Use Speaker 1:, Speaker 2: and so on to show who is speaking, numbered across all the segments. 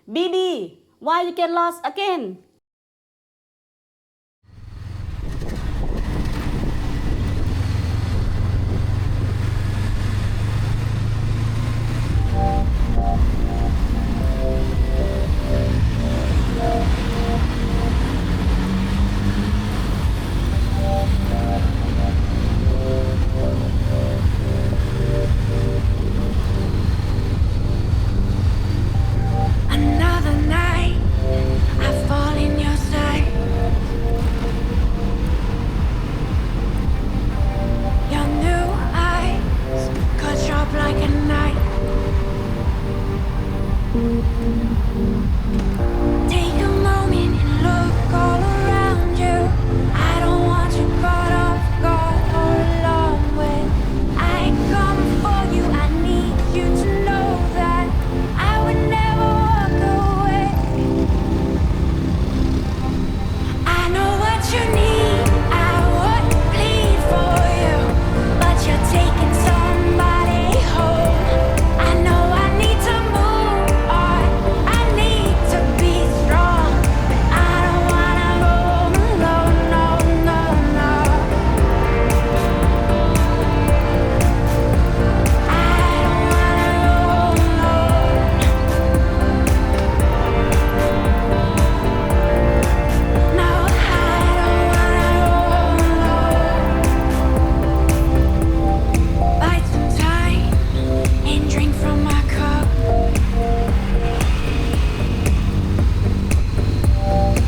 Speaker 1: BB, why you get lost again?
Speaker 2: Another night, I fall in your sight. Your new eyes cut sharp like a knife. Take a moment and look all around you. I don't want you caught off guard or alone when I come for you. I need you to know that I would never walk away. I know what you need. I would bleed for you, but you're taking somebody home. I know I need to move on. I need to be strong, but I don't wanna go alone. No, no, no. I don't wanna go alone. No, I don't wanna go alone. Bite some time and drink from my cup.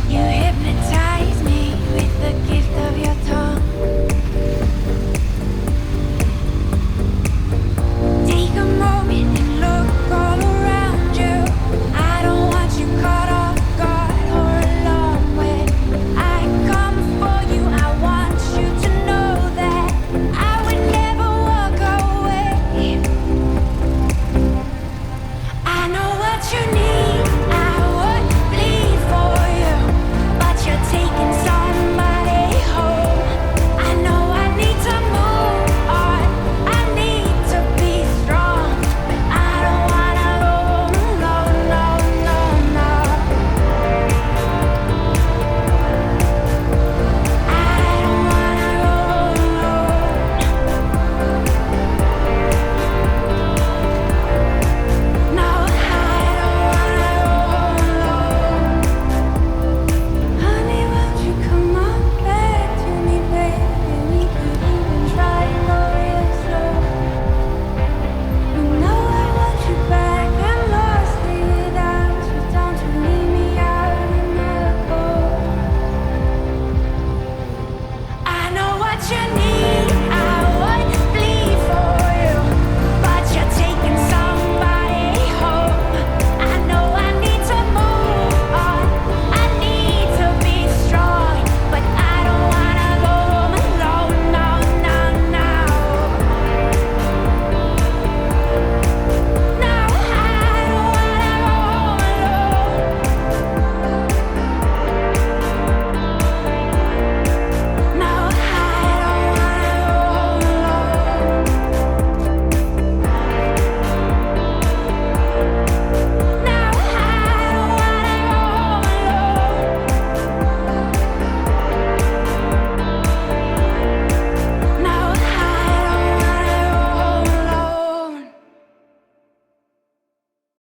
Speaker 2: You hypnotize me with the gift of your tongue. Take a moment and look all around you. I don't want you caught off guard or alone when I come for you. I want you to know that I would never walk away. I know what you need.